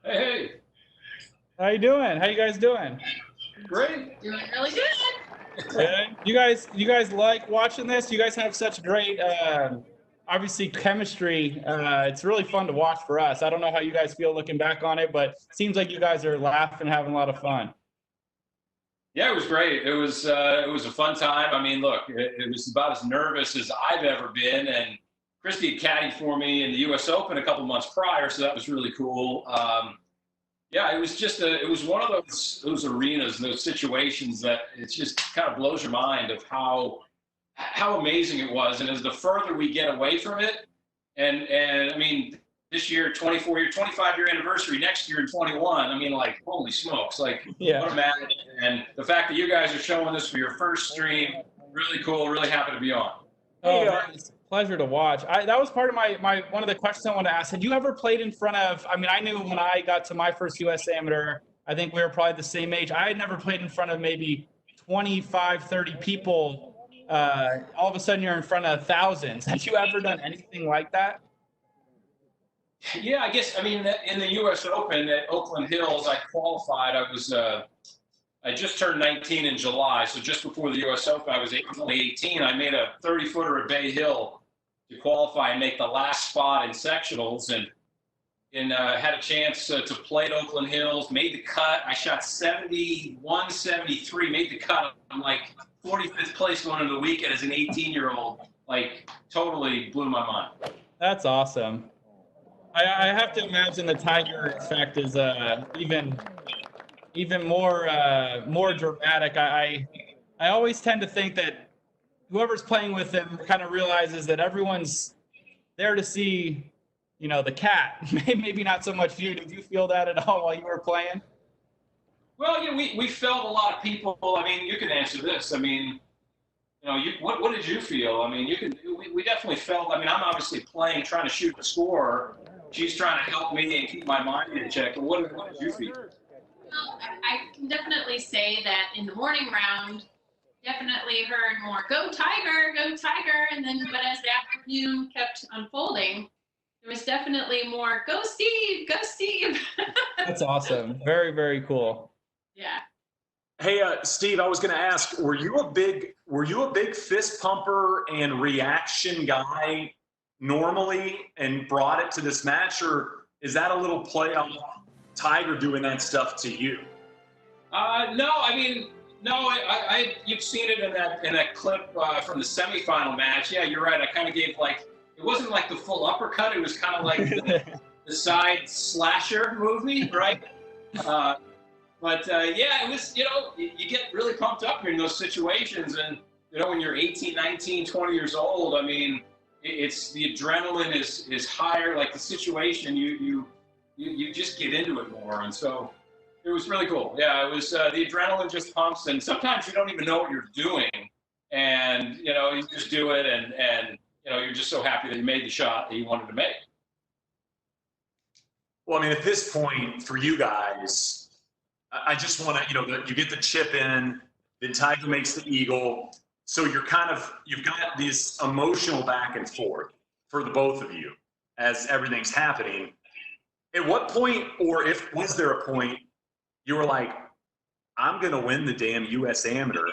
Hey, How you doing? How you guys doing? great. Doing really good. Good. You guys like watching this? You guys have such great, obviously chemistry. It's really fun to watch for us. I don't know how you guys feel looking back on it, but it seems like you guys are laughing, having a lot of fun. Yeah, it was great. It was a fun time. I mean, look, it was about as nervous as I've ever been, and Christy had caddied for me in the U.S. Open a couple months prior, so that was really cool. Yeah, it was just it was one of those arenas, those situations that it just kind of blows your mind of how amazing it was. And as the further we get away from it, and I mean, this year, 24-year, 25-year anniversary, next year in 21, I mean, like, holy smokes, like, Yeah. what a magic. And the fact that you guys are showing this for your first stream, really cool, really happy to be on. Oh, man, it's a pleasure to watch. That was part of my one of the questions I wanted to ask. Had you ever played in front of? I mean, I knew when I got to my first U.S. Amateur, I think we were probably the same age. I had never played in front of maybe 25, 30 people. All of a sudden, you're in front of thousands. Had you ever done anything like that? Yeah, I guess, I mean, in the U.S. Open at Oakland Hills, I qualified. I just turned 19 in July, so just before the U.S. Open, I was only 18. I made a 30-footer at Bay Hill to qualify and make the last spot in sectionals, and had a chance to play at Oakland Hills, made the cut. I shot 71, 73, made the cut. I'm like 45th place going into the weekend as an 18-year-old. Like, totally blew my mind. That's awesome. I have to imagine the Tiger effect is even more dramatic. I always tend to think that whoever's playing with him kind of realizes that everyone's there to see, the cat. Maybe not so much you. Did you feel that at all while you were playing? Well, yeah, we felt a lot of people. I mean, you can answer this. I mean, what did you feel? I mean, we definitely felt. I mean, I'm obviously playing, trying to shoot the score. She's trying to help me and keep my mind in check. But what did you feel? Well, I can definitely say that in the morning round, definitely heard more "Go Tiger, go Tiger," and then but as the afternoon kept unfolding, there was definitely more "Go Steve, go Steve." That's awesome. Very, very cool. Yeah. Hey, Steve, I was going to ask, were you a big fist pumper and reaction guy normally and brought it to this match, or is that a little play on Tiger doing that stuff to you? No, I mean, no. You've seen it in that clip from the semifinal match. Yeah, you're right. I kind of gave it wasn't like the full uppercut. It was kind of like the side slasher movie, right? But yeah, it was, you get really pumped up in those situations. And, when you're 18, 19, 20 years old, I mean, it's the adrenaline is higher. Like the situation, you just get into it more. And so it was really cool. Yeah, it was the adrenaline just pumps. And sometimes you don't even know what you're doing. And, you just do it. And you're just so happy that you made the shot that you wanted to make. Well, I mean, at this point for you guys, I just want to, you get the chip in, then Tiger makes the eagle. So you've got this emotional back and forth for the both of you as everything's happening. At what point, or was there a point you were like, I'm going to win the damn U.S. Amateur?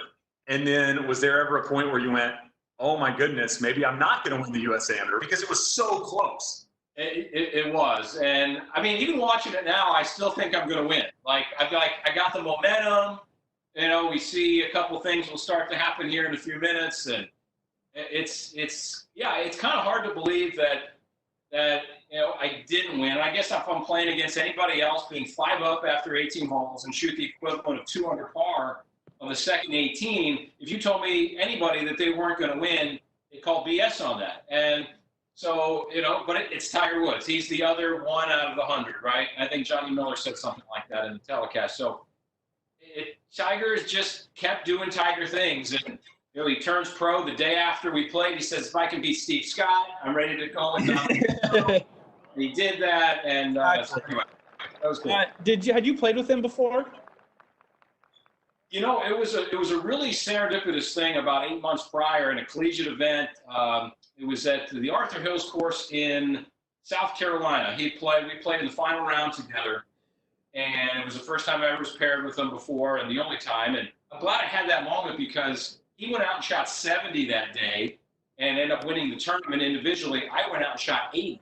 And then was there ever a point where you went, oh my goodness, maybe I'm not going to win the U.S. Amateur, because it was so close? It was. And I mean, even watching it now, I still think I'm going to win. I got the momentum. We see a couple things will start to happen here in a few minutes. And it's kind of hard to believe that I didn't win. I guess if I'm playing against anybody else being 5 up after 18 holes and shoot the equivalent of 2 under par on the second 18, if you told me anybody that they weren't going to win, they call BS on that. And so, but it's Tiger Woods. He's the other 1 out of 100, right? I think Johnny Miller said something like that in the telecast. So Tiger has just kept doing Tiger things. And, he turns pro the day after we played. He says, if I can beat Steve Scott, I'm ready to go. And he did that. And so anyway, that was cool. Had you played with him before? It was a really serendipitous thing about 8 months prior in a collegiate event. It was at the Arthur Hills course in South Carolina. We played in the final round together, and it was the first time I ever was paired with him before, and the only time. And I'm glad I had that moment because he went out and shot 70 that day, and ended up winning the tournament individually. I went out and shot 80,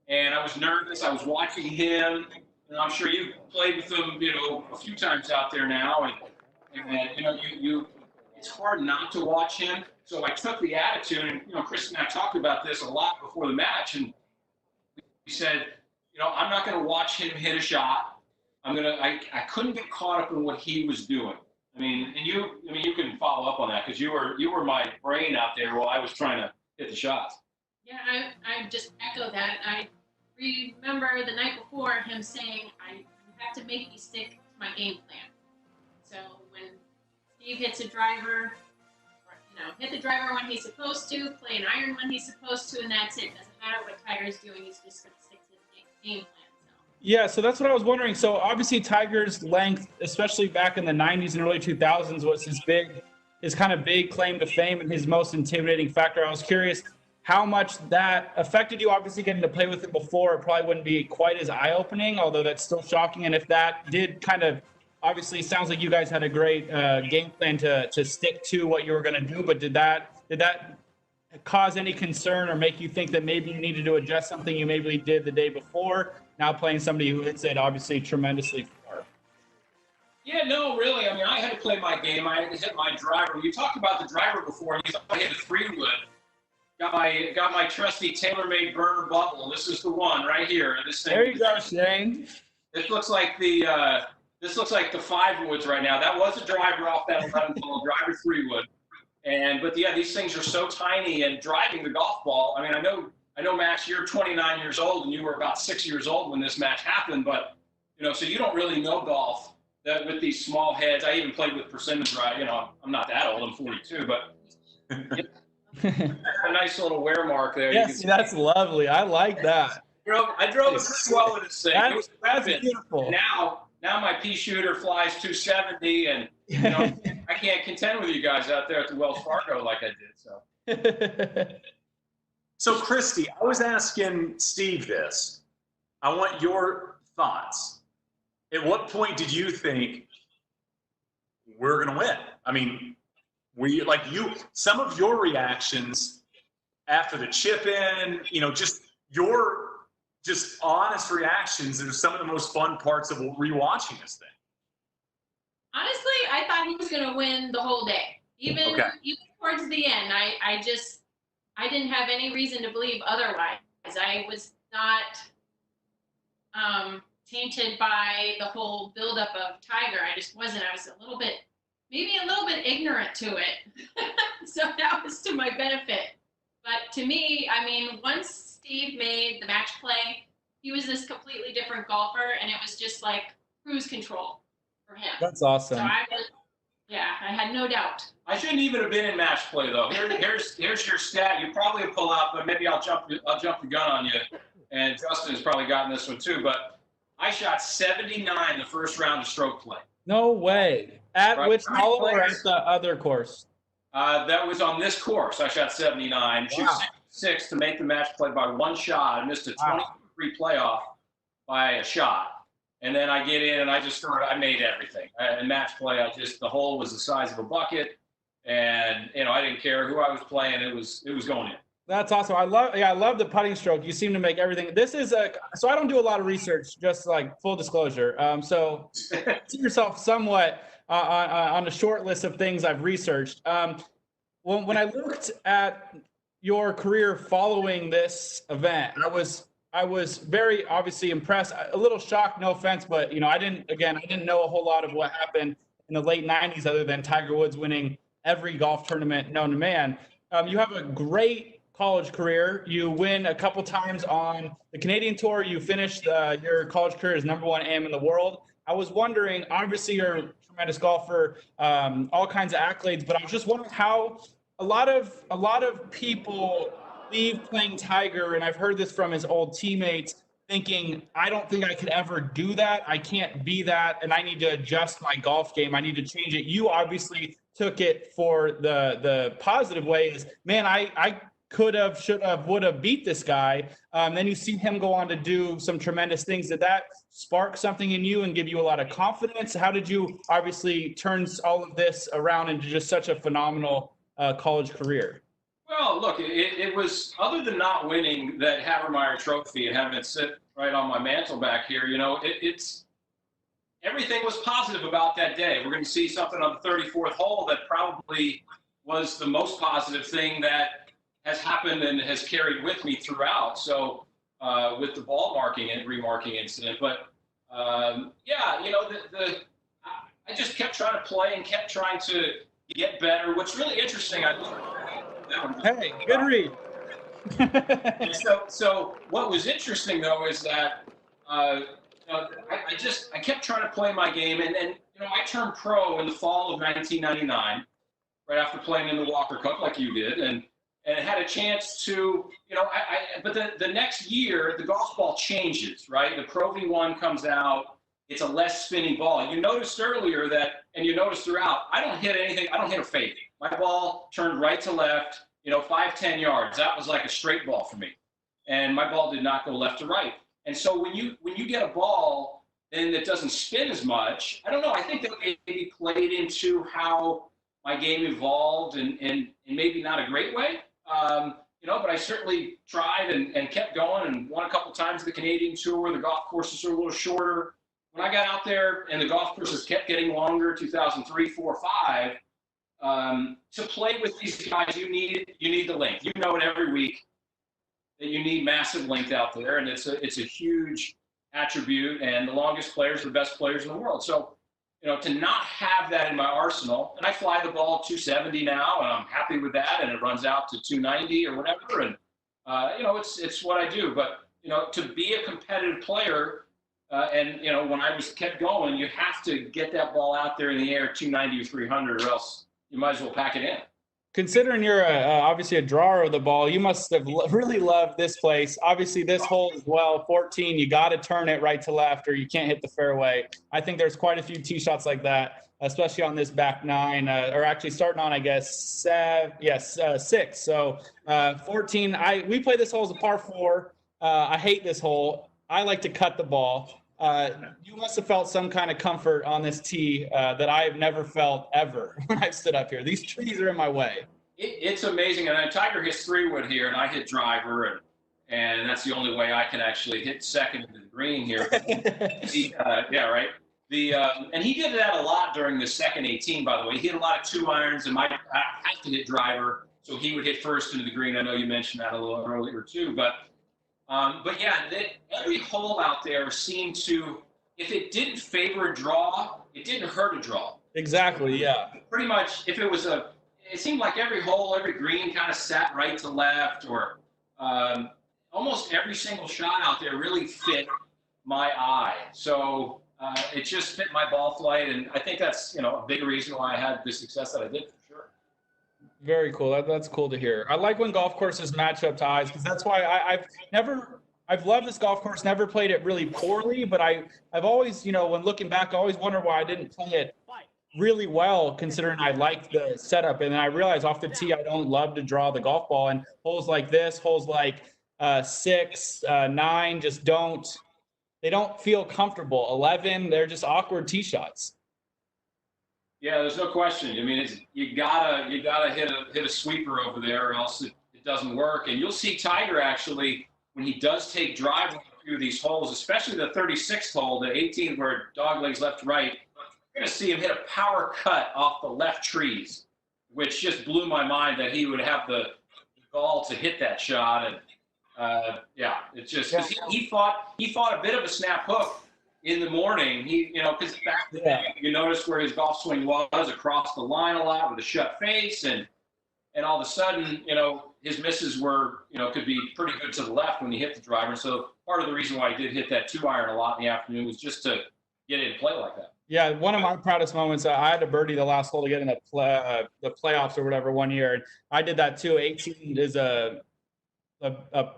and I was nervous. I was watching him, and I'm sure you played with him, a few times out there now, and it's hard not to watch him. So I took the attitude, and Chris and I talked about this a lot before the match, and we said, I'm not going to watch him hit a shot. I couldn't get caught up in what he was doing. You can follow up on that because you were my brain out there while I was trying to hit the shots. Yeah, I just echo that. I remember the night before him saying, you have to make me stick to my game plan. So when Steve hits a driver, hit the driver when he's supposed to, play an iron when he's supposed to, and that's it. Doesn't matter what Tiger's doing, he's just going to stick to his game plan. Yeah, so that's what I was wondering. So obviously Tiger's length, especially back in the 90s and early 2000s, was his kind of big claim to fame and his most intimidating factor. I was curious how much that affected you. Obviously getting to play with it before, it probably wouldn't be quite as eye-opening, although that's still shocking. And if that did kind of, obviously it sounds like you guys had a great game plan to stick to what you were going to do, but did that cause any concern or make you think that maybe you needed to adjust something you maybe did the day before, now playing somebody who hits it obviously tremendously far? Yeah, no, really. I had to play my game. I had to hit my driver. You talked about the driver before. You thought I hit a 3-wood. Got my trusty TaylorMade burner bubble. This is the one right here. This thing. There you go, Shane. This looks like the 5-woods right now. That was a driver off that 11-hole driver 3-wood. But these things are so tiny, and driving the golf ball. I know, Max, you're 29 years old, and you were about 6 years old when this match happened. But so you don't really know golf that with these small heads. I even played with persimmon drive. I'm not that old. I'm 42, but a nice little wear mark there. Yes, that's lovely. I like that. I drove it pretty well with this thing. That's beautiful. Now my pea shooter flies 270, and I can't contend with you guys out there at the Wells Fargo like I did. So Christy, I was asking Steve this. I want your thoughts. At what point did you think we're going to win? Some of your reactions after the chip in, just your honest reactions are some of the most fun parts of rewatching this thing. Honestly, I thought he was going to win the whole day. Even towards the end, I didn't have any reason to believe otherwise. I was not tainted by the whole buildup of Tiger. I just wasn't. I was maybe a little bit ignorant to it. So that was to my benefit. But to me, once Steve made the match play, he was this completely different golfer, and it was just like cruise control for him. That's awesome. So I had no doubt. I shouldn't even have been in match play though. Here's your stat. You probably pull out, but maybe I'll jump the gun on you. And Justin has probably gotten this one too. But I shot 79 the first round of stroke play. No way. At which hole or at the other course? That was on this course. I shot 79. Shoot 6 to make the match play by one shot. I missed a 23 playoff by a shot. And then I get in and I made everything. In match play, the hole was the size of a bucket. And, I didn't care who I was playing. It was going in. That's awesome. I love the putting stroke. You seem to make everything. So I don't do a lot of research, just like full disclosure. So see yourself somewhat on a short list of things I've researched. When I looked at your career following this event, I was very obviously impressed. A little shocked, no offense, but I didn't know a whole lot of what happened in the late 90s other than Tiger Woods winning every golf tournament known to man. You have a great college career. You win a couple times on the Canadian Tour. You finished your college career as #1 AM in the world. I was wondering, obviously you're a tremendous golfer, all kinds of accolades, but I was just wondering how a lot of people leave playing Tiger, and I've heard this from his old teammates, thinking, I don't think I could ever do that. I can't be that, and I need to adjust my golf game. I need to change it. You obviously took it for the positive way. Man, I could have, should have, would have beat this guy. Then you see him go on to do some tremendous things. Did that spark something in you and give you a lot of confidence? How did you obviously turn all of this around into just such a phenomenal college career? Well, look, it was, other than not winning that Havermeyer Trophy and having it sit right on my mantle back here, it's everything was positive about that day. We're going to see something on the 34th hole that probably was the most positive thing that has happened and has carried with me throughout. So with the ball marking and remarking incident, but yeah, I just kept trying to play and kept trying to get better. What's really interesting, Hey, good read. So what was interesting though is that I kept trying to play my game, and I turned pro in the fall of 1999, right after playing in the Walker Cup like you did, and had a chance to, but the next year the golf ball changes, right? The Pro V1 comes out. It's a less spinning ball. You noticed earlier that, and you noticed throughout, I don't hit anything. I don't hit a fade. My ball turned right to left, 5-10 yards. That was like a straight ball for me. And my ball did not go left to right. And so when you get a ball then that doesn't spin as much, I don't know. I think that maybe played into how my game evolved and maybe not a great way. But I certainly tried and kept going and won a couple times the Canadian Tour. The golf courses are a little shorter. When I got out there and the golf courses kept getting longer, 2003, 4, 5, to play with these guys, you need the length. You know it every week that you need massive length out there, and it's a huge attribute. And the longest players are the best players in the world. So, to not have that in my arsenal, and I fly the ball 270 now, and I'm happy with that, and it runs out to 290 or whatever, and it's what I do. But to be a competitive player. When I kept going, you have to get that ball out there in the air 290 or 300, or else you might as well pack it in. Considering you're obviously a drawer of the ball, you must have really loved this place. Obviously, this hole as well, 14, you got to turn it right to left or you can't hit the fairway. I think there's quite a few tee shots like that, especially on this back nine, or actually starting on, I guess, 6. So 14, we play this hole as a par 4. I hate this hole. I like to cut the ball. You must have felt some kind of comfort on this tee that I've never felt ever when I've stood up here. These trees are in my way. It's amazing. And Tiger hits 3-wood here, and I hit driver, and that's the only way I can actually hit second into the green here. Yeah, right. And he did that a lot during the second 18, by the way. He hit a lot of 2-irons, and I had to hit driver, so he would hit first into the green. I know you mentioned that a little earlier too, but yeah, every hole out there seemed to, if it didn't favor a draw, it didn't hurt a draw. Exactly, yeah. Pretty much, if it was it seemed like every hole, every green kind of sat right to left, or almost every single shot out there really fit my eye. So it just fit my ball flight, and I think that's a big reason why I had the success that I did, for sure. Very cool. That's cool to hear. I like when golf courses match up to eyes, because that's why I've loved this golf course, never played it really poorly, but I've always, when looking back, I always wonder why I didn't play it really well, considering I liked the setup. And then I realized off the tee, I don't love to draw the golf ball, and holes like this, holes like 6, 9, just they don't feel comfortable. 11, they're just awkward tee shots. Yeah, there's no question. I mean, you gotta hit a sweeper over there, or else it doesn't work. And you'll see Tiger actually, when he does take drive on a few of these holes, especially the 36th hole, the 18th where dog legs left to right, you're gonna see him hit a power cut off the left trees, which just blew my mind that he would have the gall to hit that shot. And yeah, it's just because he fought a bit of a snap hook in the morning. Because back then you notice where his golf swing was across the line a lot with a shut face, and all of a sudden, his misses were, could be pretty good to the left when he hit the driver. So part of the reason why he did hit that 2-iron a lot in the afternoon was just to get in play like that. Yeah, one of my proudest moments, I had a birdie the last hole to get in the playoffs or whatever one year, and I did that too. 18 is a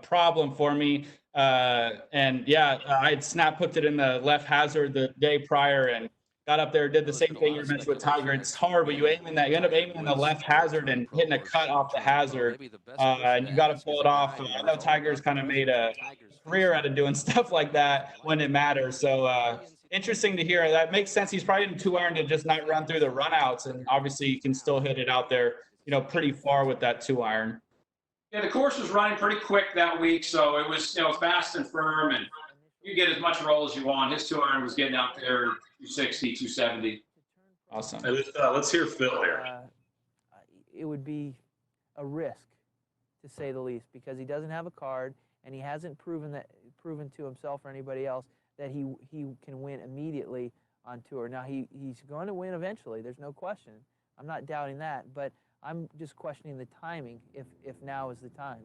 problem for me. And yeah, I had snap hooked it in the left hazard the day prior and got up there, did the same thing you mentioned with Tiger. It's hard, but you end up aiming in the left hazard and hitting a cut off the hazard, and you got to pull it off. I know Tiger's kind of made a career out of doing stuff like that when it matters. So interesting to hear. That makes sense. He's probably in 2-iron to just not run through the runouts, and obviously you can still hit it out there, pretty far with that 2-iron. Yeah, the course was running pretty quick that week, so it was fast and firm, and you get as much roll as you want. His 2-iron was getting out there 260, 270. Awesome. Hey, let's hear Phil here. It would be a risk, to say the least, because he doesn't have a card, and he hasn't proven to himself or anybody else that he can win immediately on tour. Now he's going to win eventually. There's no question. I'm not doubting that, but I'm just questioning the timing. If now is the time.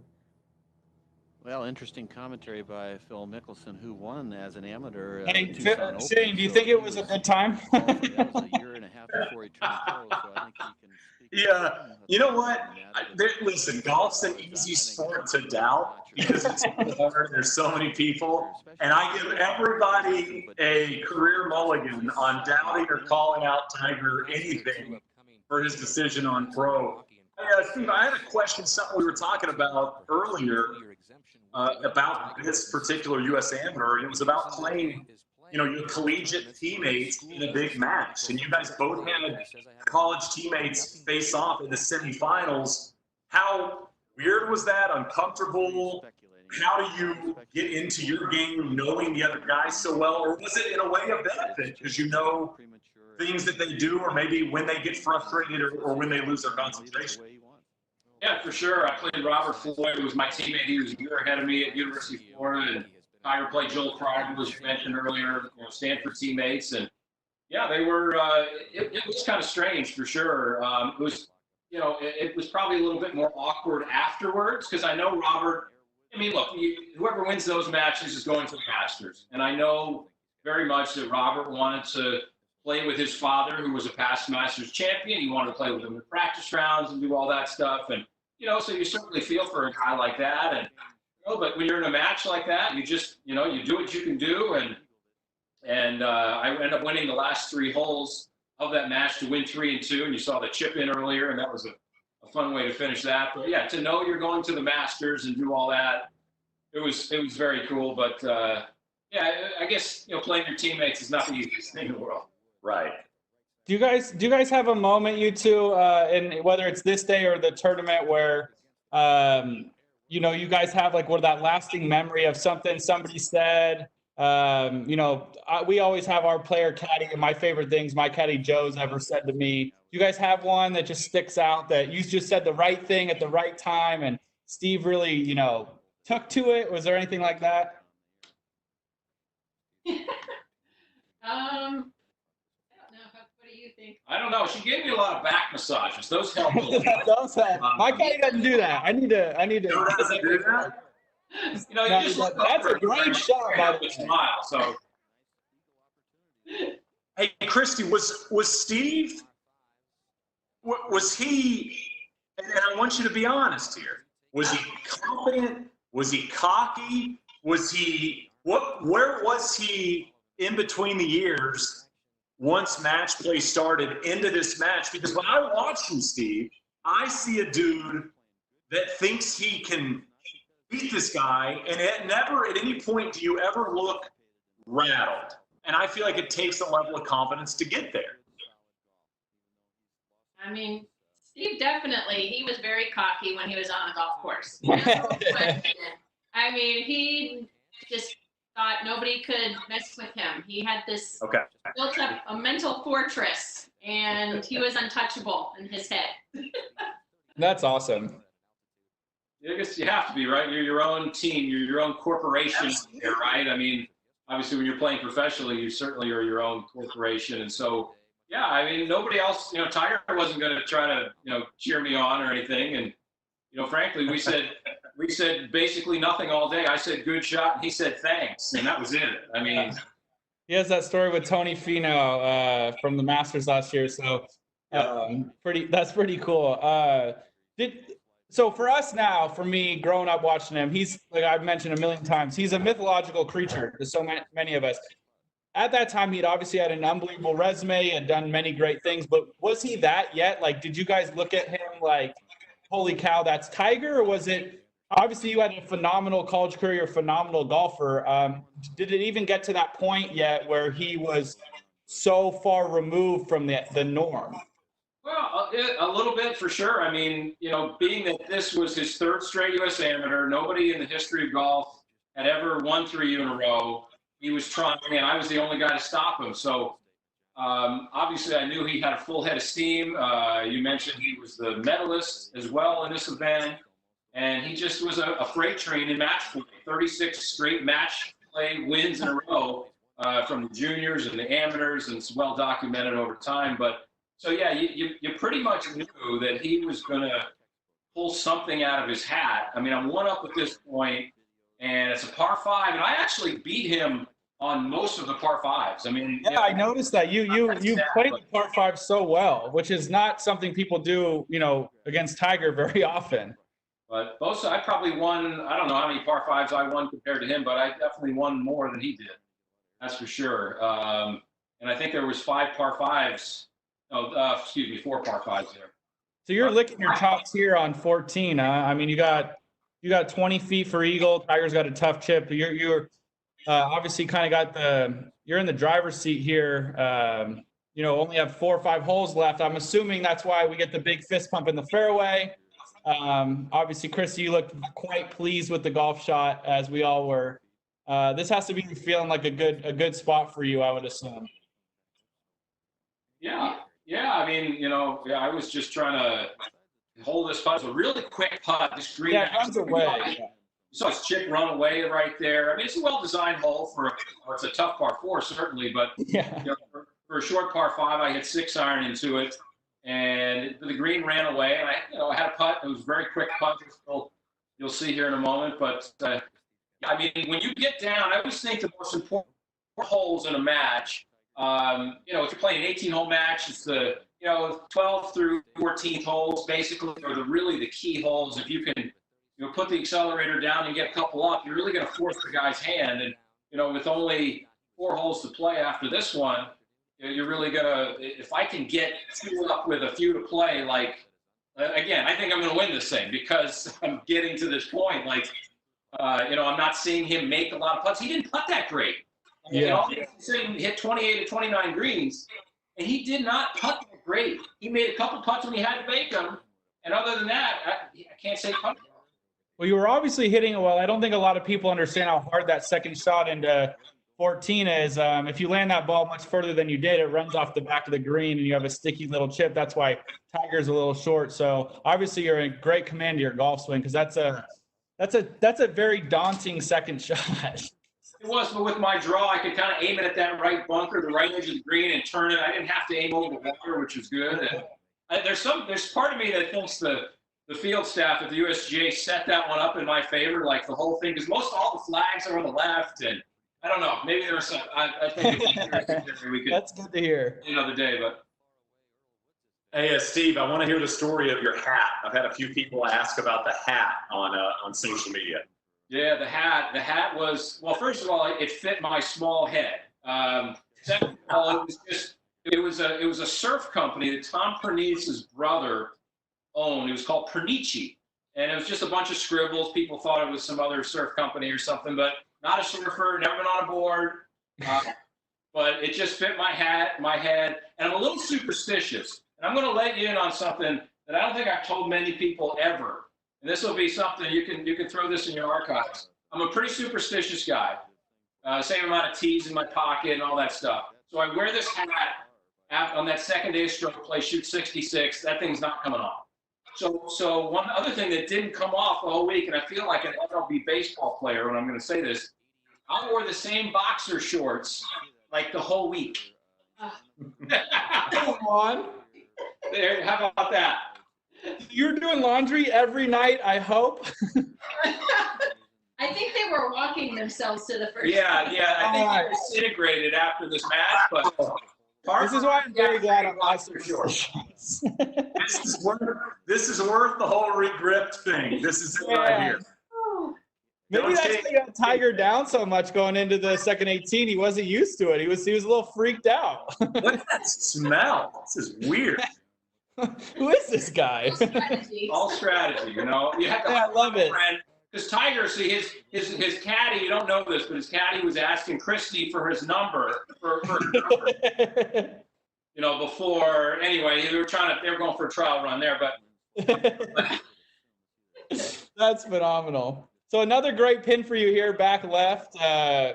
Well, interesting commentary by Phil Mickelson, who won as an amateur. Hey, Shane, do you think it was a good time? That was a year and a half before he turned pro, so I think he can speak. Yeah, you know what? Listen, golf's an easy sport to doubt because it's hard. There's so many people, and I give everybody a career mulligan on doubting or calling out Tiger anything for his decision on pro. Hey, Steve, I had a question, something we were talking about earlier about this particular U.S. Amateur, and it was about playing, your collegiate teammates in a big match. And you guys both had college teammates face off in the semifinals. How weird was that? Uncomfortable? How do you get into your game knowing the other guys so well? Or was it in a way a benefit because you know things that they do, or maybe when they get frustrated or when they lose their concentration? Yeah, for sure. I played Robert Floyd, who was my teammate. He was a year ahead of me at University of Florida. And Tiger played Joel Crowder, as you mentioned earlier, Stanford teammates. And yeah, they were, it was kind of strange for sure. It was, it was probably a little bit more awkward afterwards because I know Robert, look, whoever wins those matches is going to the Masters. And I know very much that Robert wanted to play with his father, who was a past Masters champion. He wanted to play with him in practice rounds and do all that stuff. And, so you certainly feel for a guy like that. And, but when you're in a match like that, you just, you do what you can do. And I ended up winning the last 3 holes of that match to win 3 and 2. And you saw the chip in earlier, and that was a fun way to finish that. But yeah, to know you're going to the Masters and do all that, it was very cool. But yeah, I guess, playing your teammates is not the easiest thing in the world. Right. Do you guys have a moment, you two, and whether it's this day or the tournament, where you guys have like that lasting memory of something somebody said? We always have our player caddy, and my favorite things my caddy Joe's ever said to me. Do you guys have one that just sticks out that you just said the right thing at the right time, and Steve really, took to it? Was there anything like that? I don't know. She gave me a lot of back massages. Those help. Those help. My caddy doesn't do that. I need to. Joe doesn't do that? You just look that's a great shot, by the way. Smile. So, hey, Christy, was Steve? Was he? And I want you to be honest here. Was he confident? Was he cocky? Was he what? Where was he in between the years? Once match play started into this match, because when I watch him, Steve, I see a dude that thinks he can beat this guy, and never at any point do you ever look rattled. And I feel like it takes a level of confidence to get there. Steve definitely, he was very cocky when he was on the golf course. He just thought nobody could mess with him. He had this built up a mental fortress, and he was untouchable in his head. That's awesome. I guess you have to be, right? You're your own team. You're your own corporation, right? Obviously, when you're playing professionally, you certainly are your own corporation. And so, yeah, nobody else, Tiger wasn't going to try to, cheer me on or anything. And, frankly, we said basically nothing all day. I said, good shot. And he said, thanks. And that was it. He has that story with Tony Finau from the Masters last year. So that's pretty cool. So for us now, for me, growing up watching him, he's, like I've mentioned a million times, he's a mythological creature to so many of us. at that time, he'd obviously had an unbelievable resume and done many great things, but was he that yet? Like, did you guys look at him like, holy cow, that's Tiger? Or was it, obviously you had a phenomenal college career, phenomenal golfer. Did it even get to that point yet where he was so far removed from the norm? Well, a little bit for sure. I mean, being that this was his third straight U.S. Amateur, nobody in the history of golf had ever won 3 in a row. He was trying, and I was the only guy to stop him. So obviously, I knew he had a full head of steam. You mentioned he was the medalist as well in this event, and he just was a freight train in match play. 36 straight match play wins in a row from the juniors and the amateurs, and it's well documented over time. But so yeah, you pretty much knew that he was going to pull something out of his hat. I mean, I'm one up at this point, and it's a par 5, and I actually beat him on most of the par 5s. I mean, yeah, I noticed that you played the par 5 so well, which is not something people do, against Tiger very often. But both, I probably won. I don't know how many par 5s I won compared to him, but I definitely won more than he did. That's for sure. And I think there was 5 par 5s. Oh, excuse me, 4 par 5s there. So you're licking your chops here on 14. I mean, you got 20 feet for eagle. Tiger's got a tough chip. You're obviously kind of got you're in the driver's seat here. Only have 4 or 5 holes left. I'm assuming that's why we get the big fist pump in the fairway. Obviously, Chris, you looked quite pleased with the golf shot, as we all were. This has to be feeling like a good spot for you, I would assume. Yeah. I mean, I was just trying to hold this putt. It's a really quick putt. This green. Yeah, it runs away. You saw his chip run away right there. I mean, it's a well-designed hole it's a tough par 4 certainly, but yeah. For a short par 5, I hit 6 iron into it, and the green ran away. And I had a putt. It was a very quick putt. You'll see here in a moment. But I mean, when you get down, I always think the most important holes in a match. If you're playing an 18-hole match, it's the 12 through 14th holes basically are really the key holes. If you can put the accelerator down and get a couple up, you're really going to force the guy's hand. And with only 4 holes to play after this one, you're really going to. If I can get 2 up with a few to play, again, I think I'm going to win this thing because I'm getting to this point. I'm not seeing him make a lot of putts. He didn't putt that great. Yeah. He hit 28 to 29 greens, and he did not putt that great. He made a couple putts when he had to make them, and other than that, I can't say putt. Well, you were obviously hitting it well. I don't think a lot of people understand how hard that second shot into 14 is. If you land that ball much further than you did, it runs off the back of the green, and you have a sticky little chip. That's why Tiger's a little short. So obviously, you're in great command of your golf swing because that's a very daunting second shot. It was, but with my draw, I could kind of aim it at that right bunker, the right edge of the green, and turn it. I didn't have to aim over the water, which was good. And there's part of me that thinks the field staff at the USGA set that one up in my favor, like the whole thing, because all the flags are on the left, and I don't know, maybe there was some. I think we could. That's good to hear. Another day, but. Hey, Steve, I want to hear the story of your hat. I've had a few people ask about the hat on social media. Yeah, the hat was, well, first of all, it fit my small head. Second of all, it was a surf company that Tom Pernice's brother owned. It was called Pernici, and it was just a bunch of scribbles. People thought it was some other surf company or something, but not a surfer, never been on a board. But it just fit my head, and I'm a little superstitious. And I'm going to let you in on something that I don't think I've told many people ever. And this will be something you can throw this in your archives. I'm a pretty superstitious guy. Same amount of tees in my pocket and all that stuff. So I wear this hat on that second day of stroke play, shoot 66. That thing's not coming off. So one other thing that didn't come off the whole week, and I feel like an MLB baseball player when I'm going to say this, I wore the same boxer shorts like the whole week. Come on. There, how about that? You're doing laundry every night, I hope. I think they were walking themselves to the first. Yeah. I think they were disintegrated after this match, but this is why I'm very glad I'm not so sure. This is worth the whole regripped thing. This is it right here. Maybe that's why he got Tiger down so much going into the second 18. He wasn't used to it. He was a little freaked out. What's that smell? This is weird. Who is this guy? Strategy. All strategy, you know. You have to Yeah, I love it. Because Tiger, see, his caddy, you don't know this, but his caddy was asking Christy for his number, for her number, you know, before, anyway, they were going for a trial run there, but. That's phenomenal. So another great pin for you here, back left.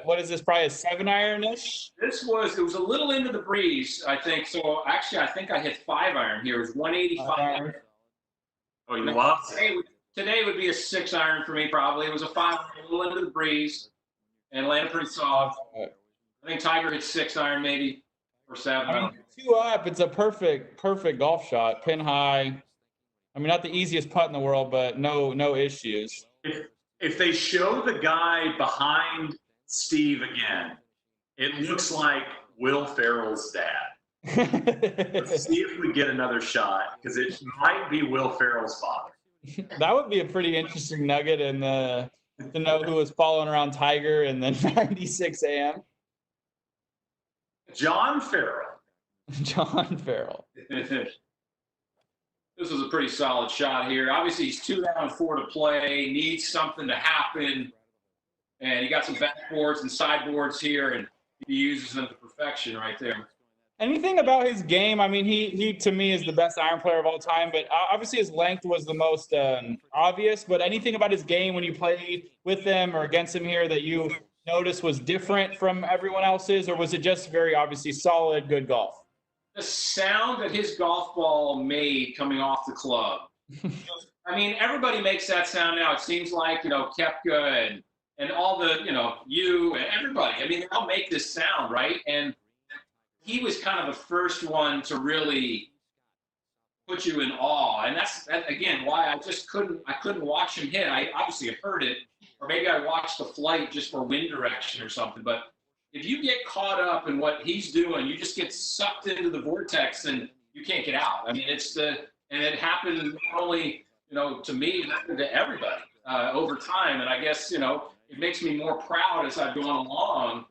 What is this, probably a 7-iron-ish? It was a little into the breeze, I think. So actually, I think I hit 5-iron here. It was 185. Oh, you lost? Today would be a 6-iron for me, probably. It was a 5-iron, a little into the breeze, and landed pretty soft. I think Tiger hit 6-iron maybe, or 7. I mean, 2 up, it's a perfect golf shot, pin high. I mean, not the easiest putt in the world, but no issues. If they show the guy behind Steve again, it looks like Will Ferrell's dad. Let's see if we get another shot, because it might be Will Ferrell's father. That would be a pretty interesting nugget, and to know who was following around Tiger in the 96 AM. John Ferrell. John Ferrell. This was a pretty solid shot here. Obviously, he's 2 down, 4 to play. Needs something to happen, and he got some backboards and sideboards here, and he uses them to perfection right there. Anything about his game? I mean, he to me is the best iron player of all time, but obviously his length was the most obvious. But anything about his game when you played with him or against him here that you noticed was different from everyone else's, or was it just very obviously solid, good golf? The sound that his golf ball made coming off the club. I mean, everybody makes that sound now. It seems like, you know, Koepka and all the, you know, you and everybody. I mean, they all make this sound, right? And he was kind of the first one to really put you in awe. And that's again, why I couldn't watch him hit. I obviously heard it, or maybe I watched the flight just for wind direction or something. But if you get caught up in what he's doing, you just get sucked into the vortex and you can't get out. I mean, and it happened not only, you know, to me, it happened to everybody over time. And I guess, you know, it makes me more proud as I've gone along,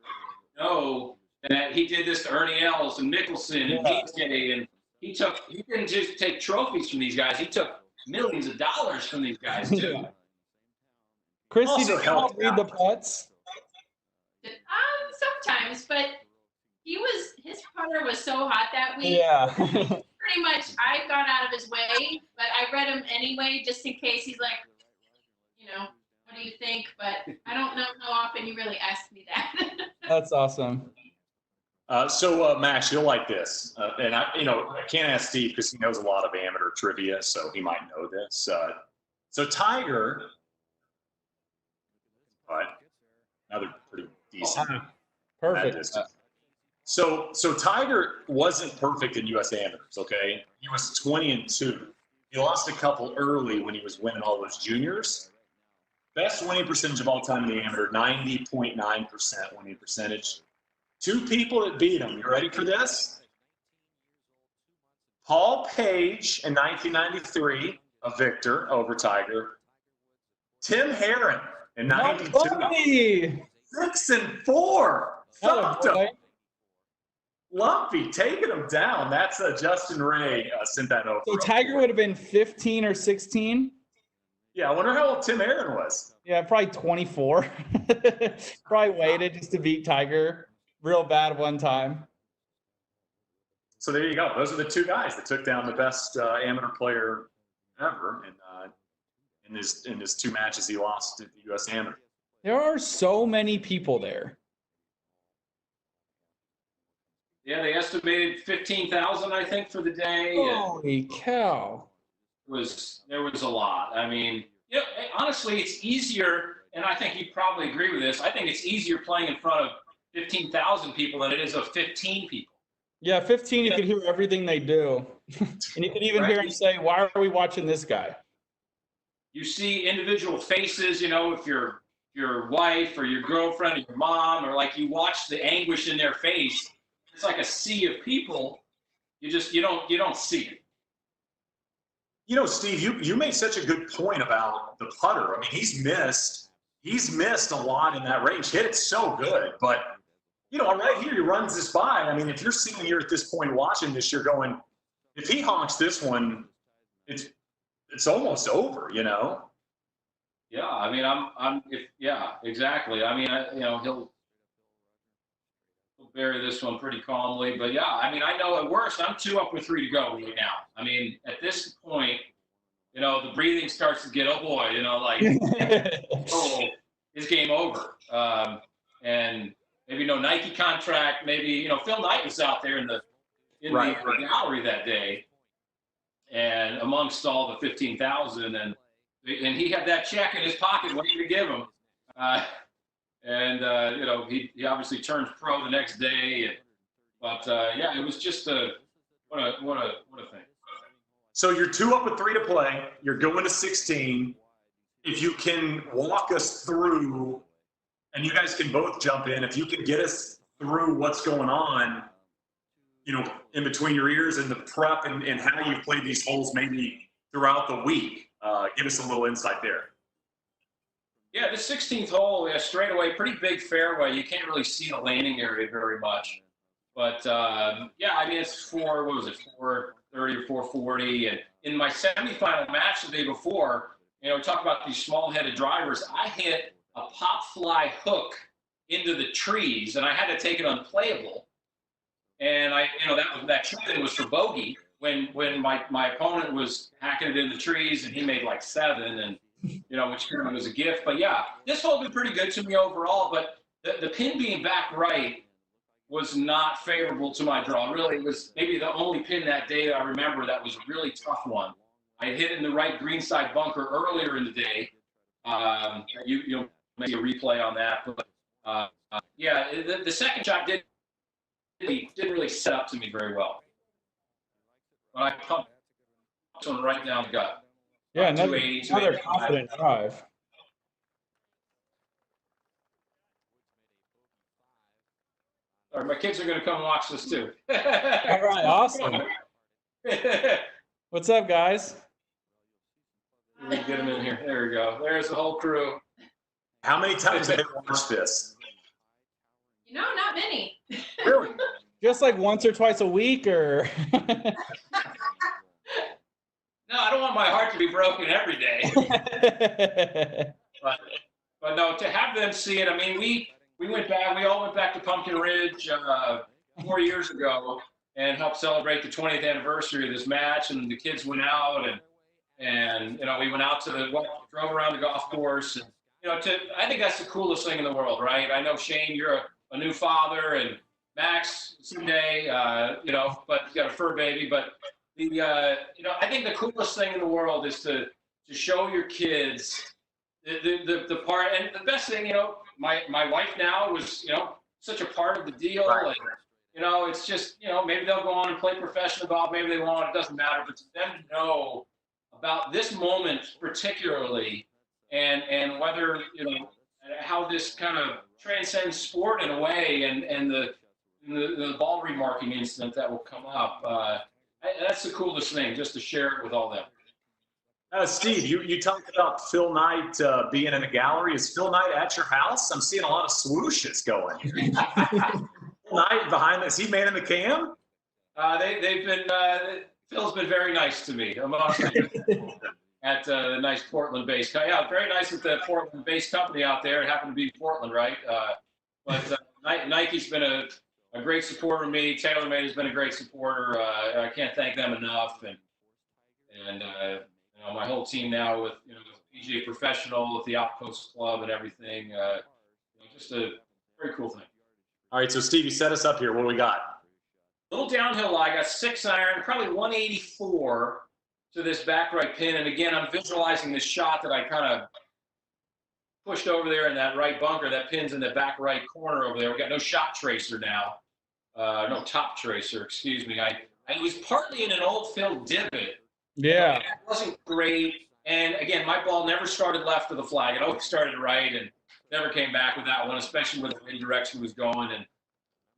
you know, that he did this to Ernie Els and Mickelson and DJ, and he didn't just take trophies from these guys, he took millions of dollars from these guys too. Christy, did you read the putts? Sometimes, but his putter was so hot that week. Yeah. Pretty much, I got out of his way, but I read him anyway, just in case he's like, you know, what do you think? But I don't know how often you really ask me that. That's awesome. So Max, you'll like this, and I can't ask Steve because he knows a lot of amateur trivia, so he might know this. So Tiger, but another pretty decent. Perfect. So Tiger wasn't perfect in U.S. amateurs. Okay, he was 20-2. He lost a couple early when he was winning all those juniors. Best winning percentage of all time in the amateur, 90.9% winning percentage. 2 people that beat him. You ready for this? Paul Page in 1993, a victor over Tiger. Tim Herron in 92. 6-4. Thumped him. Lumpy taking him down. That's Justin Ray sent that over. So Tiger would have been 15 or 16. Yeah, I wonder how old Tim Herron was. Yeah, probably 24. Probably waited just to beat Tiger real bad one time. So there you go. Those are the 2 guys that took down the best amateur player ever in his 2 matches he lost at the U.S. Amateur. There are so many people there. Yeah, they estimated 15,000, I think, for the day. Holy cow. There was a lot. I mean, you know, honestly, it's easier, and I think you'd probably agree with this. I think it's easier playing in front of 15,000 people than it is of 15 people. Yeah, 15, you could hear everything they do. And you could even hear them say, why are we watching this guy? You see individual faces, you know, if your wife or your girlfriend or your mom, or like you watch the anguish in their face. It's like a sea of people. You don't see it. You know, Steve, you made such a good point about the putter. I mean, he's missed he's missed a lot in that range. Hit it so good, but right here he runs this by. I mean, if you're sitting here at this point watching this, you're going, if he honks this one, it's almost over, Yeah, I mean, exactly. I mean, he'll bury this one pretty calmly, but yeah, I mean, I know at worst, I'm 2 up with 3 to go right now. I mean, at this point, the breathing starts to get, oh boy, oh, it's game over. And maybe no Nike contract, maybe, Phil Knight was out there in the gallery that day, and amongst all the 15,000, and he had that check in his pocket waiting to give him. He obviously turns pro the next day. It was just what a thing. So you're 2 up with 3 to play. You're going to 16. If you can walk us through, and you guys can both jump in, if you can get us through what's going on, in between your ears and the prep and how you've played these holes maybe throughout the week. Give us a little insight there. Yeah, the 16th hole, straight away, pretty big fairway. You can't really see the landing area very much. But, I mean, it's 430 or 440. And in my semifinal match the day before, we talk about these small-headed drivers. I hit a pop fly hook into the trees, and I had to take it unplayable. And that chip-in was for bogey when my opponent was hacking it in the trees, and he made like 7, and which was a gift. But yeah, this hole been pretty good to me overall. But the pin being back right was not favorable to my draw. Really, it was maybe the only pin that day that I remember that was a really tough one. I hit it in the right greenside bunker earlier in the day. You'll make a replay on that. But the second shot didn't really set up to me very well. But I pumped one right down the gut. Yeah, another confident drive. All right, my kids are going to come watch this too. All right, awesome. What's up, guys? Let me get them in here. There we go. There's the whole crew. How many times have you watched this? Not many. Really? Just like once or twice a week, or? No, I don't want my heart to be broken every day. but no, to have them see it. I mean, we all went back to Pumpkin Ridge 4 years ago and helped celebrate the 20th anniversary of this match. And the kids went out and we went out drove around the golf course. And, I think that's the coolest thing in the world, right? I know, Shane, you're a new father, and Max someday, but you got a fur baby. But I think the coolest thing in the world is to show your kids the part, and the best thing, my wife now was, such a part of the deal. Right. And, it's just, maybe they'll go on and play professional golf, maybe they won't, it doesn't matter. But to them to know about this moment particularly, and whether, how this kind of transcends sport in a way, and the ball remarking incident that will come up, that's the coolest thing, just to share it with all them. Steve, you talked about Phil Knight being in a gallery. Is Phil Knight at your house? I'm seeing a lot of swooshes going. Phil Knight behind this. Is he man in the cam? They've been Phil's been very nice to me at the nice Portland-based. Yeah, very nice with the Portland-based company out there. It happened to be Portland, right? But Nike's been a great supporter of me. TaylorMade has been a great supporter. I can't thank them enough. And my whole team now with PGA Professional, with the Outpost Club and everything. Just a very cool thing. All right, so Steve, you set us up here. What do we got? Little downhill lie. I got 6 iron, probably 184 to this back right pin. And again, I'm visualizing this shot that I kind of pushed over there in that right bunker. That pin's in the back right corner over there. We got no shot tracer now. No top tracer, excuse me. I was partly in an old Phil divot. Yeah. It wasn't great. And again, my ball never started left of the flag. It always started right, and never came back with that one, especially where the wind direction was going, and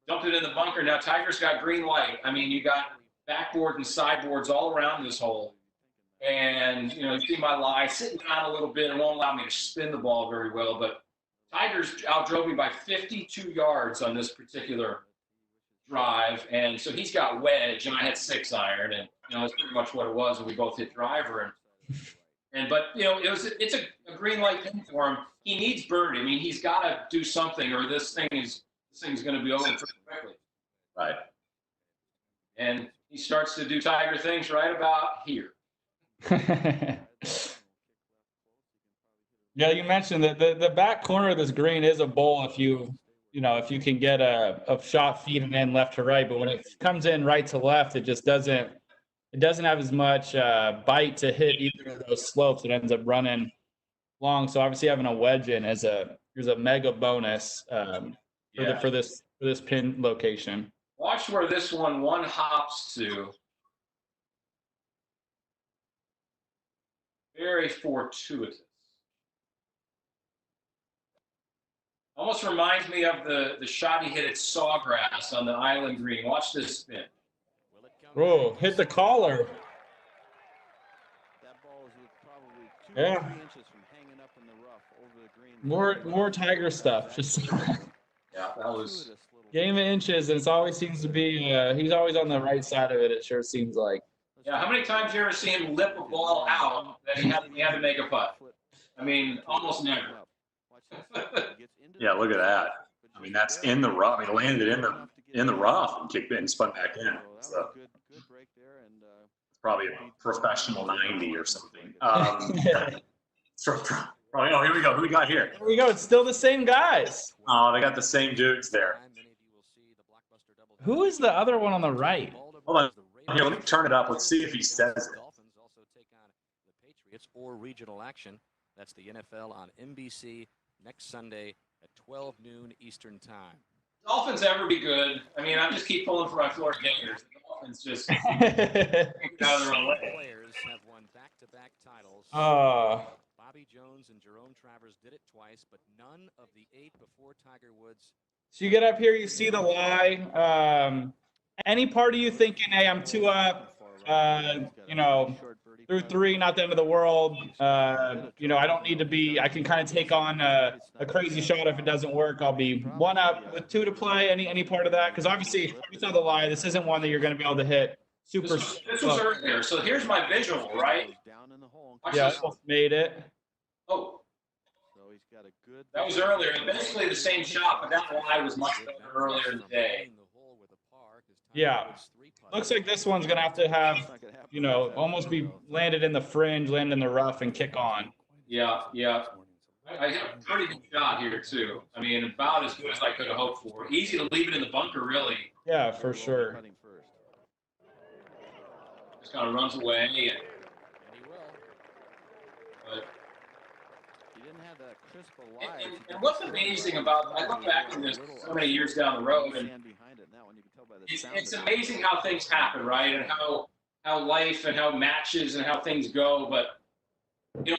dumped it in the bunker. Now, Tiger's got green light. I mean, you got backboard and sideboards all around this hole. And, you see my lie sitting down a little bit. It won't allow me to spin the ball very well. But Tigers outdrove me by 52 yards on this particular drive. And so he's got wedge, and I had 6-iron. And, that's pretty much what it was. And we both hit driver. But it's a green light thing for him. He needs birdie. I mean, he's got to do something, or this thing's going to be over pretty quickly. Right. And he starts to do Tiger things right about here. Yeah, you mentioned that the back corner of this green is a bowl if you can get a shot feeding in left to right, but when it comes in right to left, it just doesn't have as much bite to hit either of those slopes. It ends up running long. So obviously having a wedge in is a mega bonus for this pin location. Watch where this one hops to. Very fortuitous. Almost reminds me of the shot he hit at Sawgrass on the island green. Watch this spin. Whoa, hit the collar. That ball is probably 2 or 3 inches from hanging up in the rough over the green. More Tiger stuff. Just yeah, that was game of inches, and it always seems to be he's always on the right side of it. It sure seems like. Yeah, how many times you ever see him lip a ball out that he had to make a putt? I mean, almost never. Yeah, look at that. I mean, that's in the rough. He landed in the rough and kicked it and spun back in. So it's probably a professional 90 or something. Probably. Oh, here we go. Who we got here? Here we go. It's still the same guys. Oh, they got the same dudes there. Who is the other one on the right? Hold on. Here, let me turn it up. Let's see if he says it. Dolphins also take on the Patriots or regional action. That's the NFL on NBC next Sunday at 12 noon Eastern time. Dolphins ever be good? I mean, I just keep pulling for my Florida Gators. The Dolphins just out of their own way. Players have won back-to-back titles. Bobby Jones and Jerome Travers did it twice, but none of the 8 before Tiger Woods. So you get up here, you see the lie. Any part of you thinking, hey, I'm 2 up, through 3, not the end of the world. I don't need to be, I can kind of take on a crazy shot if it doesn't work. I'll be 1 up with 2 to play. Any part of that? Because obviously, you saw the lie. This isn't one that you're going to be able to hit super. This was earlier. So here's my visual, right? Yeah, made it. Oh. That was earlier. Basically the same shot, but that lie was much better earlier in the day. Yeah. Looks like this one's going to have, almost be landed in the fringe, land in the rough, and kick on. Yeah. I hit a pretty good shot here, too. I mean, about as good as I could have hoped for. Easy to leave it in the bunker, really. Yeah, for sure. Just kind of runs away. And what's amazing about, I look back in this so many years down the road, and it's amazing how things happen, right? And how life and how matches and how things go. But,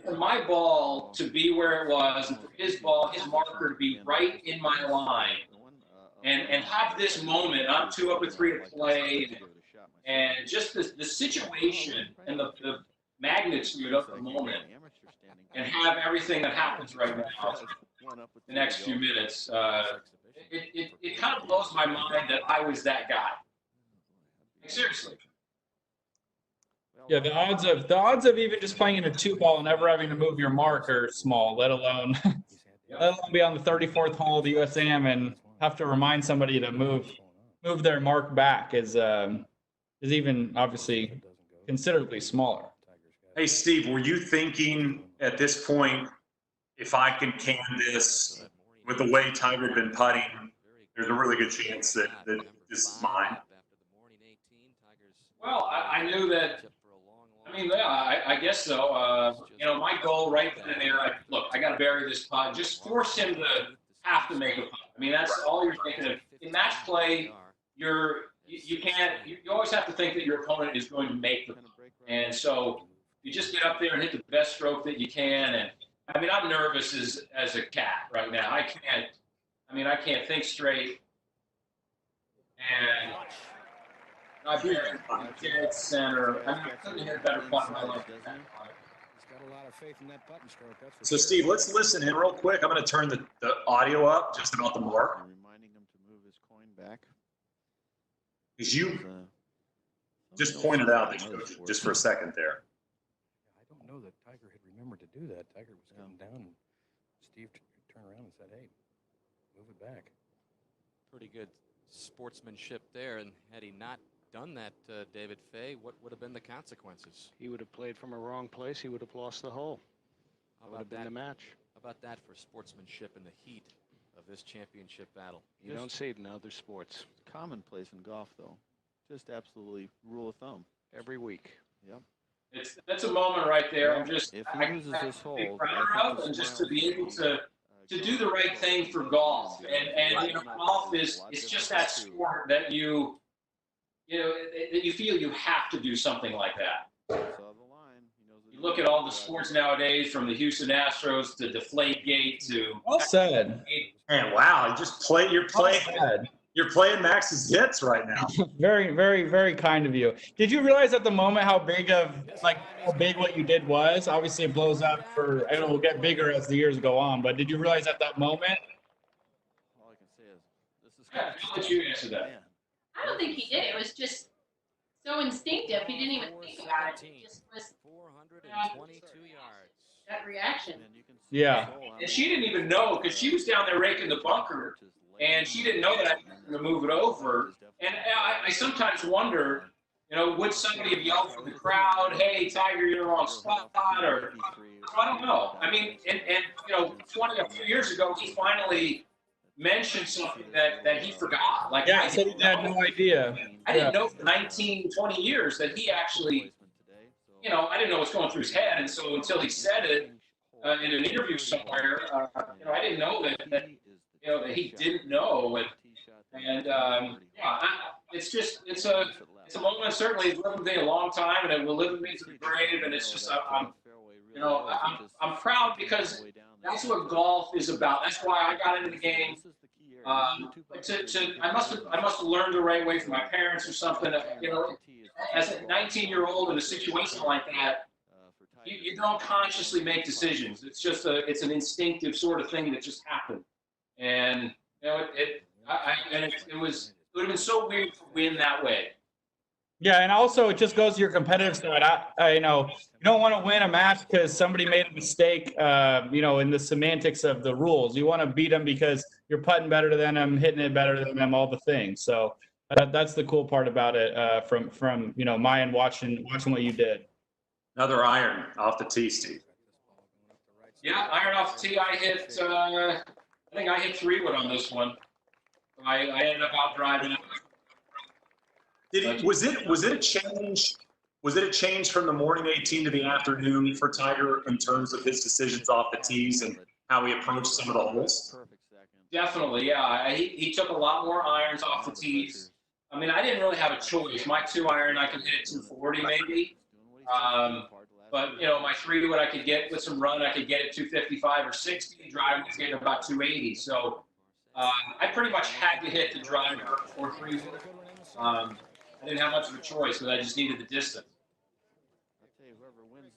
for my ball to be where it was, and for his ball, his marker to be right in my line, and have this moment, I'm 2 up with 3 to play, and just the situation and the magnitude of the moment, and have everything that happens right now, the next few minutes, it kind of blows my mind that I was that guy. Like, seriously. Yeah, the odds of even just playing in a 2-ball and never having to move your mark are small, let alone be on the 34th hole of the USAM and have to remind somebody to move their mark back is even obviously considerably smaller. Hey, Steve, were you thinking at this point, if I can can this with the way Tiger had been putting, there's a really good chance that this is mine? Well, I knew that. I mean, yeah, I guess so. My goal right then and there, I got to bury this putt. Just force him to have to make a putt. I mean, that's all you're thinking of. In match play, you always have to think that your opponent is going to make the putt. And so you just get up there and hit the best stroke that you can. And I mean, I'm nervous as a cat right now. I can't think straight. And I buried dead center. I mean, I couldn't hit a better putt in my life. Doesn't he? He's got a lot of faith in that button stroke. That's for So, sure. Steve, let's listen in real quick. I'm going to turn the audio up just about the mark. And reminding him to move his coin back. Because you Uh, just pointed out, that just for a second there. I don't know that Tiger had remembered to do that. Tiger was coming down, and Steve turned around and said, "Hey, move it back." Pretty good sportsmanship there. And had he not done that, David Fay, what would have been the consequences? He would have played from a wrong place. He would have lost the hole. How That would about have been that? the match. How about that for sportsmanship in the heat of this championship battle? You don't see it in other sports. Commonplace in golf, though. Just absolutely rule of thumb. Every week. Yep. That's a moment right there. I'm just If he I loses can't this be hole, proud I think of, the and just smile to be able will to do the right thing for golf. And you know, golf is it's just that sport that you know that you feel you have to do something like that. Saw the line. He knows that You look at all the sports nowadays, from the Houston Astros to Deflategate to Well said. Man, wow, you're Well said. playing Max's hits right now. Very, very, very kind of you. Did you realize at the moment how big what you did was? Obviously, it blows up and it will get bigger as the years go on. But did you realize at that moment? All I can say is this is. Yeah, I'll let you answer that. Man, I don't think he did. It was just so instinctive. He didn't even think about it. It just was 422 yards. that reaction. and you can see Yeah. the hole on And the- she didn't even know because she was down there raking the bunker, and she didn't know that I was going to move it over. And I sometimes wonder, you know, would somebody have yelled from the crowd, "Hey, Tiger, you're in the wrong spot," or I don't know. I mean, and you know, a few years ago, he finally mentioned something that he forgot. Like, Yeah, I I said he had no idea. I didn't know for 19, 20 years that he actually, you know, I didn't know what's going through his head. And so until he said it in an interview somewhere, you know, I didn't know that you know, that he didn't know. And yeah, it's a moment. Certainly, it's lived with me a long time, and it will live with me to the grave. And it's just, I'm proud because that's what golf is about. That's why I got into the game. I must have learned the right way from my parents or something. You know, as a 19-year-old in a situation like that, you don't consciously make decisions. It's just it's an instinctive sort of thing that just happened. And you know, it would have been so weird to win that way. Yeah, and also it just goes to your competitive side. I know you don't want to win a match because somebody made a mistake, you know, in the semantics of the rules. You want to beat them because you're putting better than them, hitting it better than them, all the things. So that's the cool part about it. From you know my end, watching what you did. Another iron off the tee, Steve. Yeah, iron off the tee. I hit. I think I hit 3-wood on this one. I ended up out driving it. Was it a change? Was it a change from the morning 18 to the afternoon for Tiger in terms of his decisions off the tees and how he approached some of the holes? Definitely, yeah. He took a lot more irons off the tees. I mean, I didn't really have a choice. My 2-iron, I could hit it 240 maybe. But, you know, my 3-wood, I could get with some run, I could get it 255 or 60. Driving was getting about 280. So I pretty much had to hit the driver or 3-wood. I didn't have much of a choice because I just needed the distance.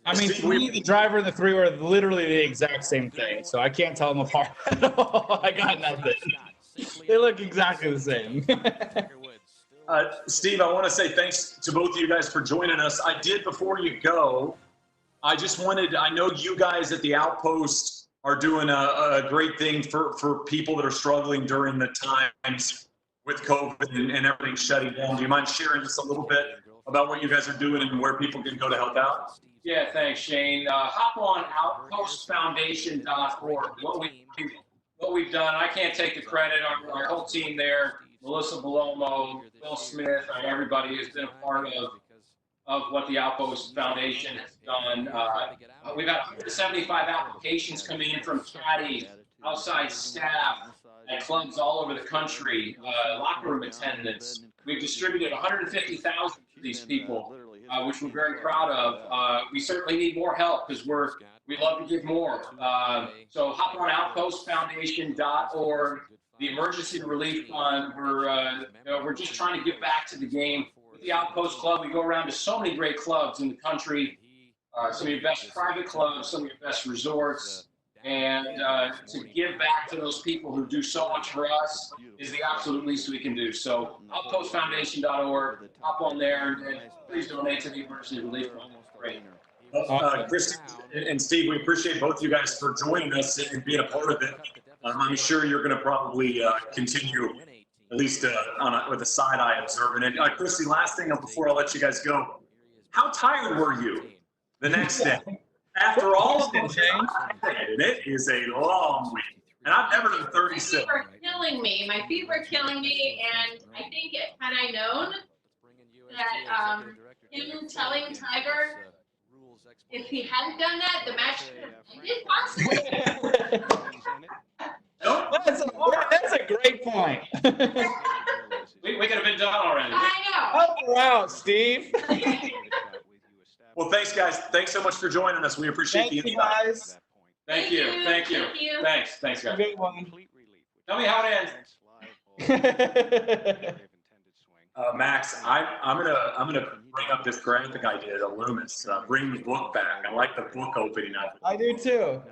I mean, to me, the driver and the 3 were literally the exact same thing, so I can't tell them apart at all. I got nothing. They look exactly the same. Steve, I want to say thanks to both of you guys for joining us. I did, before you go, I know you guys at the Outpost are doing a great thing for people that are struggling during the times with COVID and everything shutting down. Do you mind sharing just a little bit about what you guys are doing and where people can go to help out? Yeah, thanks, Shane. Hop on outpostfoundation.org. What we've done, I can't take the credit. Our whole team there, Melissa Belomo, Bill Smith, everybody has been a part of what the Outpost Foundation has done. We've had 175 applications coming in from caddies, outside staff, at clubs all over the country, locker room attendants. We've distributed 150,000 to these people, which we're very proud of. We certainly need more help because we love to give more. So hop on outpostfoundation.org. The Emergency Relief Fund, we're just trying to get back to the game with the Outpost Club. We go around to so many great clubs in the country, some of your best private clubs, some of your best resorts, and to give back to those people who do so much for us is the absolute least we can do. So outpostfoundation.org, hop on there, and please donate to the Emergency Relief Fund. Great. Chris and Steve, we appreciate both you guys for joining us and being a part of it. I'm sure you're going to probably continue, at least with a side eye observing it. Christy, last thing before I let you guys go, how tired were you the next day? After all of it, and it is a long week. And I've never done 36. My feet were killing me. My feet were killing me, and I think had I known that him telling Tiger if he hadn't done that, the match could have ended possibly. That's a great point. We could have been done already. I know. Help her out, Steve. Well, thanks, guys. Thanks so much for joining us. We appreciate the Thank you, insight. guys. Thank you. Thank you. Thanks, guys. Good one. Tell me how it ends. Max, I'm gonna bring up this graphic I did at Loomis. Bring the book back. I like the book opening up. I do too.